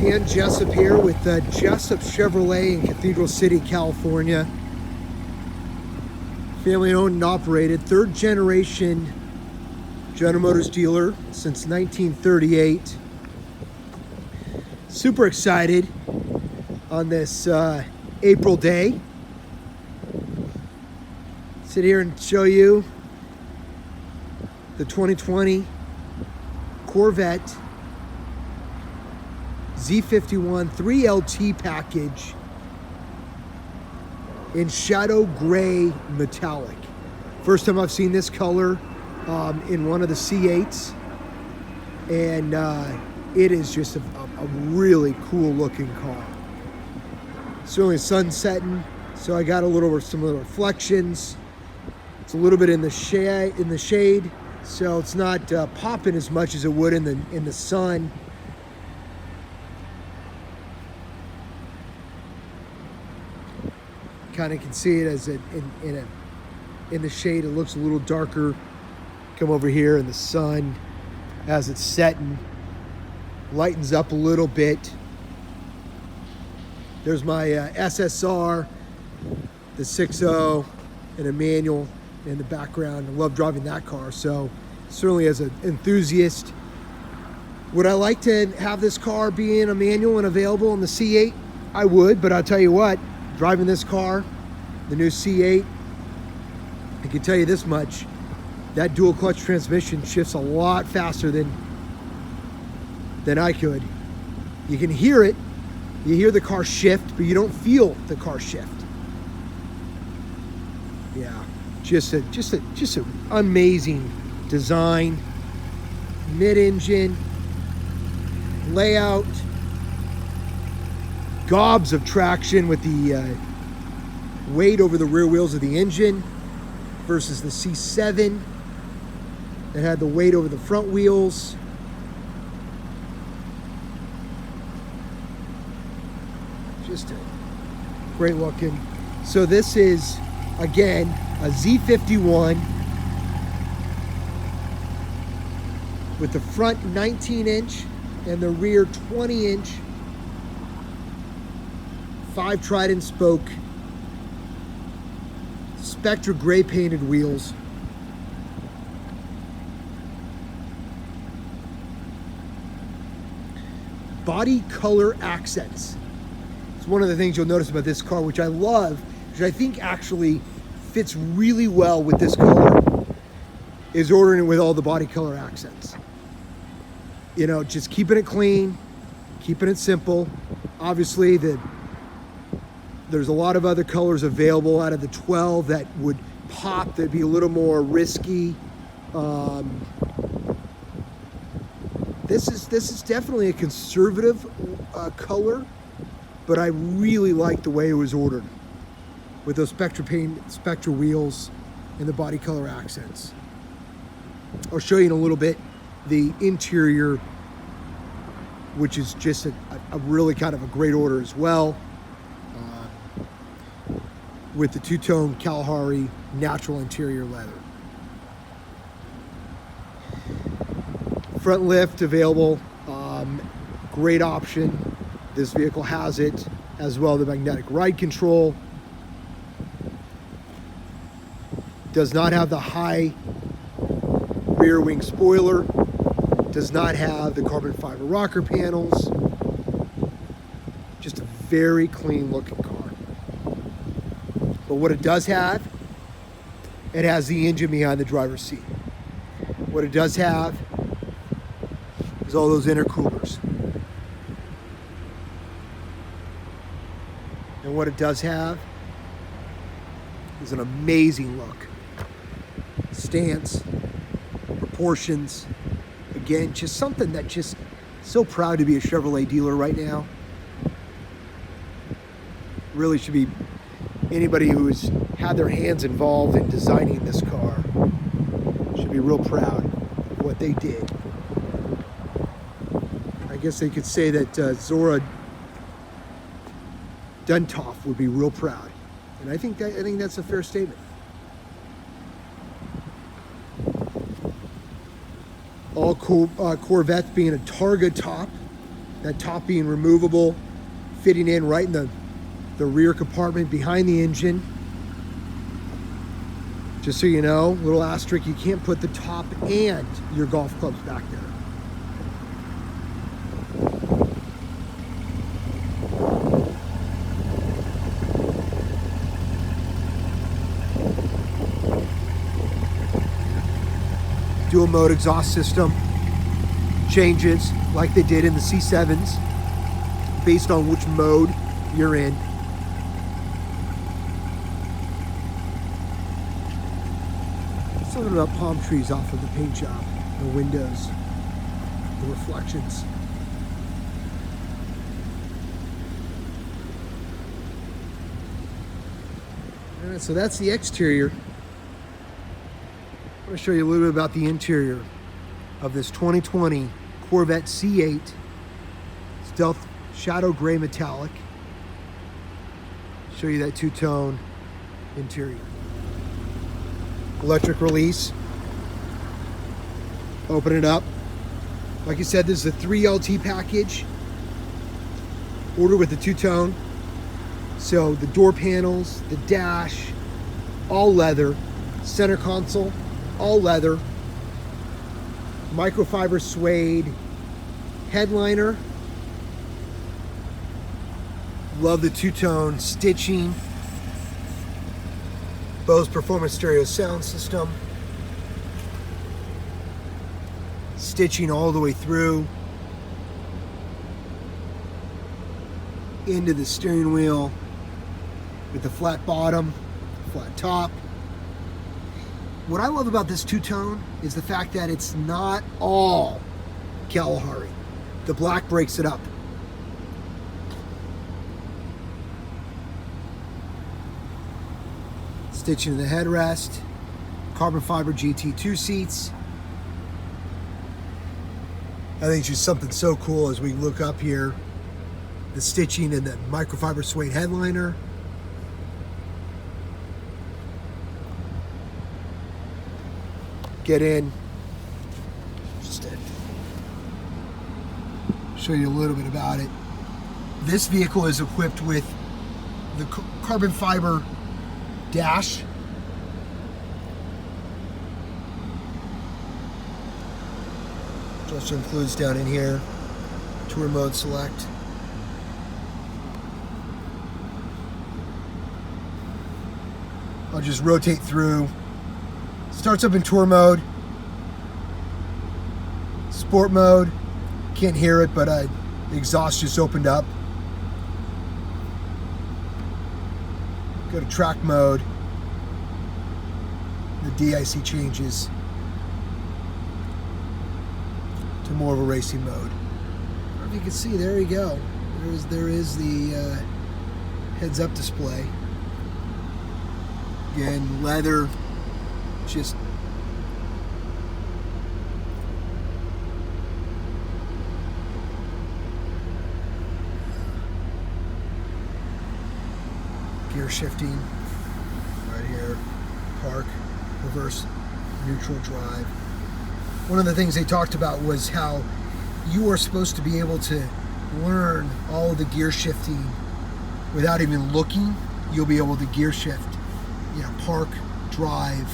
Dan Jessup here with Jessup Chevrolet in Cathedral City, California. Family owned and operated, third generation General Motors dealer since 1938. Super excited on this April day. Sit here and show you the 2020 Corvette Z51 3LT package in shadow gray metallic. First time I've seen this color in one of the C8s, and it is just a really cool looking car. Certainly sun setting, so I got some little reflections. It's a little bit in the shade, so it's not popping as much as it would in the sun. Kind of can see it as in the shade. It looks a little darker. Come over here in the sun as it's setting, lightens up a little bit. There's my SSR, the 6.0, and a manual in the background. I love driving that car, so certainly as an enthusiast, would I like to have this car be in a manual and available in the C8? I would, but I'll tell you what, driving this car, the new C8, I can tell you this much, that dual clutch transmission shifts a lot faster than I could. You can hear it, you hear the car shift, but you don't feel the car shift. Yeah, just an amazing design, mid-engine, layout, gobs of traction with the weight over the rear wheels of the engine versus the C7 that had the weight over the front wheels. Just a great looking. So this is, again, a Z51 with the front 19-inch and the rear 20-inch 5 Trident spoke Spectra gray painted wheels. Body color accents. It's one of the things you'll notice about this car, which I love, which I think actually fits really well with this color, is ordering it with all the body color accents. You know, just keeping it clean, keeping it simple. Obviously, there's a lot of other colors available out of the 12 that would pop, that'd be a little more risky. This is definitely a conservative color, but I really like the way it was ordered with those Spectra wheels and the body color accents. I'll show you in a little bit the interior, which is just a really kind of a great order as well. With the two-tone Kalahari natural interior leather. Front lift available, great option. This vehicle has it, as well the magnetic ride control. Does not have the high rear wing spoiler. Does not have the carbon fiber rocker panels. Just a very clean looking car. But what it does have, it has the engine behind the driver's seat. What it does have is all those intercoolers. And what it does have is an amazing look. Stance, proportions. Again, just something that just so proud to be a Chevrolet dealer right now. Really should be anybody who has had their hands involved in designing this car should be real proud of what they did. I guess they could say that Zora Duntov would be real proud, and I think that's a fair statement. All Corvettes being a Targa top, That top being removable, fitting in right in the rear compartment behind the engine. Just so you know, little asterisk, you can't put the top and your golf clubs back there. Dual mode exhaust system changes like they did in the C7s based on which mode you're in. Something about palm trees off of the paint job, the windows, the reflections. All right, so that's the exterior. I'm going to show you a little bit about the interior of this 2020 Corvette C8 Stealth Shadow Gray Metallic. Show you that two-tone interior. Electric release. Open it up. Like I said, this is a 3LT package. Ordered with the two-tone. So the door panels, the dash, all leather. Center console, all leather. Microfiber suede headliner. Love the two-tone stitching. Bose Performance Stereo sound system. Stitching all the way through. Into the steering wheel with the flat bottom, flat top. What I love about this two-tone is the fact that it's not all Kalahari. The black breaks it up. Stitching the headrest, carbon fiber Gt2 seats. I think it's just something so cool as we look up here. The stitching and the microfiber suede headliner. Get in. Just to show you a little bit about it. This vehicle is equipped with the carbon fiber dash. Which also includes down in here, tour mode select. I'll just rotate through. Starts up in tour mode. Sport mode. Can't hear it, but the exhaust just opened up. Go to track mode. The DIC changes to more of a racing mode. I don't know if you can see, there you go. There is the heads-up display. Again, leather, just gear shifting right here, park, reverse, neutral drive. One of the things they talked about was how you are supposed to be able to learn all of the gear shifting without even looking. You'll be able to gear shift, park, drive,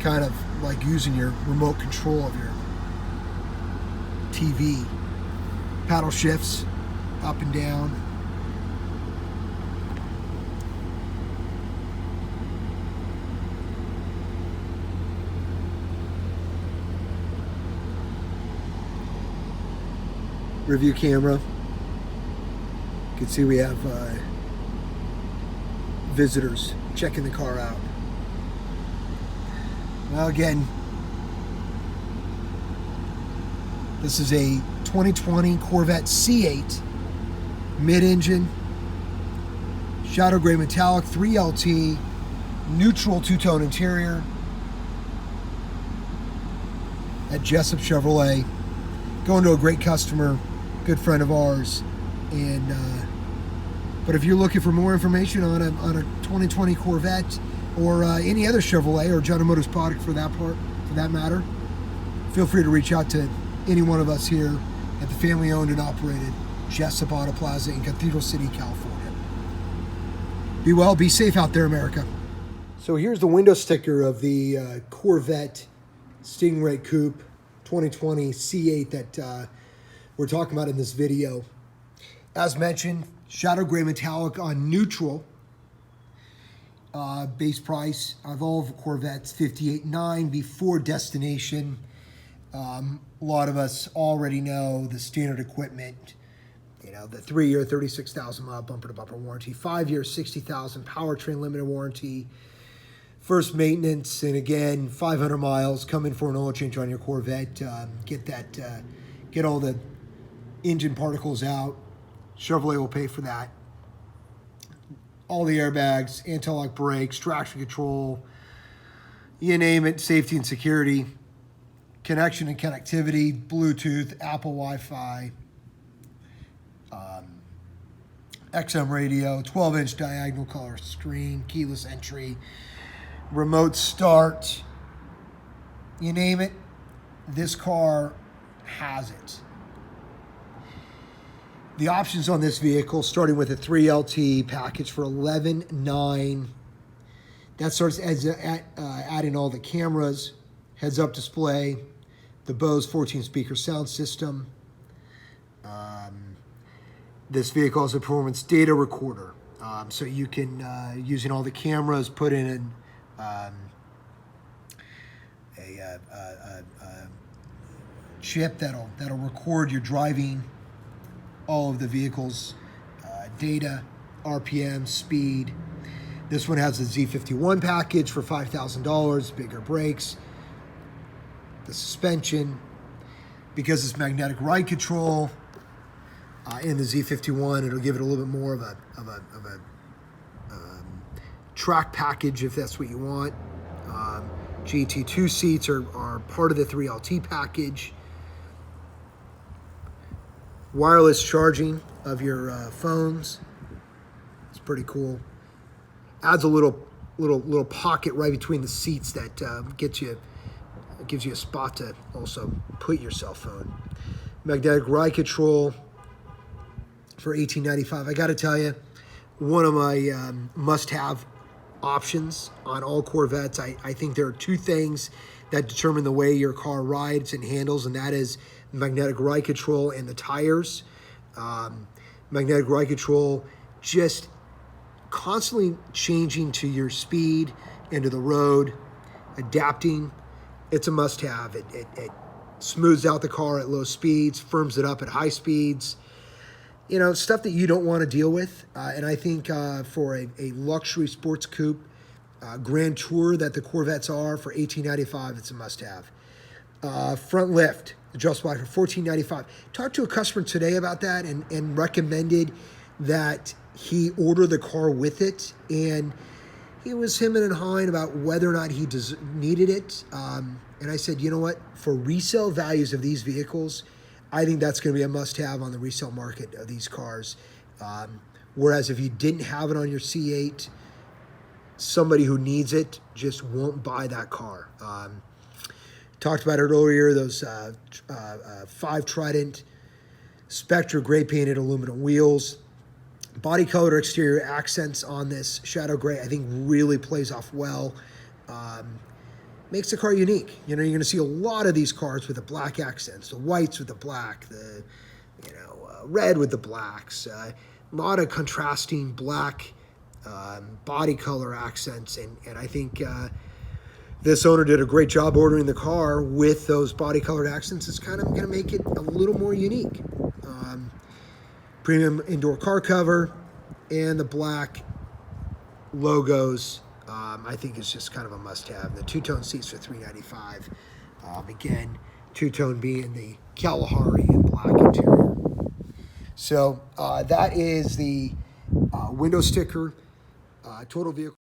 kind of like using your remote control of your TV. Paddle shifts up and down. Review camera. You can see we have visitors checking the car out. Well, again, this is a 2020 Corvette C8 mid-engine, shadow gray metallic 3LT, neutral two-tone interior at Jessup Chevrolet. Going to a great customer, good friend of ours, and but if you're looking for more information on a 2020 Corvette or any other Chevrolet or General Motors product for that matter, feel free to reach out to any one of us here at the family owned and operated Jessup Auto Plaza in Cathedral City, California. Be well, be safe out there, America. So here's the window sticker of the Corvette Stingray Coupe 2020 C8 that we're talking about in this video. As mentioned, shadow gray metallic on neutral. Base price of all of Corvettes, $58,900 before destination. A lot of us already know the standard equipment. You know, the 3-year, 36,000 mile bumper-to-bumper warranty, 5-year, 60,000 powertrain limited warranty, first maintenance, and again, 500 miles. Come in for an oil change on your Corvette. Get all the engine particles out. Chevrolet will pay for that. All the airbags, anti-lock brakes, traction control, you name it, safety and security, connection and connectivity, Bluetooth, Apple Wi-Fi, XM radio, 12-inch diagonal color screen, keyless entry, remote start, you name it, this car has it. The options on this vehicle, starting with a 3LT package for $11,900. That starts adding all the cameras, heads-up display, the Bose 14-speaker sound system. This vehicle has a performance data recorder, so you can, using all the cameras, put in a chip that'll record your driving, all of the vehicle's data, RPM, speed. This one has a Z51 package for $5,000, bigger brakes, the suspension, because it's magnetic ride control. In the Z51, it'll give it a little bit more of a track package if that's what you want. Gt2 seats are part of the 3LT package. Wireless charging of your phones. It's pretty cool. Adds a little pocket right between the seats that gives you a spot to also put your cell phone. Magnetic ride control for $18,995. I got to tell you, one of my must-have options on all Corvettes. I think there are two things that determine the way your car rides and handles, and that is magnetic ride control and the tires. Magnetic ride control, just constantly changing to your speed and to the road, adapting. It's a must-have. It smooths out the car at low speeds, firms it up at high speeds. You know, stuff that you don't want to deal with. And I think for a luxury sports coupe, Grand Tour that the Corvettes are, for $18,995, it's a must-have. Front lift, adjustable for $14,995. Talked to a customer today about that and recommended that he order the car with it. And he was hemming and hawing about whether or not he needed it. And I said, you know what? For resale values of these vehicles, I think that's going to be a must-have on the resale market of these cars. Whereas if you didn't have it on your C8, somebody who needs it just won't buy that car. Talked about it earlier, those 5 Trident Spectra gray painted aluminum wheels. Body color exterior accents on this shadow gray, I think, really plays off well. Makes the car unique. You know, you're going to see a lot of these cars with the black accents, the whites with the black, the red with the blacks, a lot of contrasting black body color accents, and I think this owner did a great job ordering the car with those body colored accents. It's kind of going to make it a little more unique. Premium indoor car cover and the black logos. I think it's just kind of a must-have. The two-tone seats for $395. Again, two-tone being the Kalahari and black interior. So that is the window sticker, total vehicle.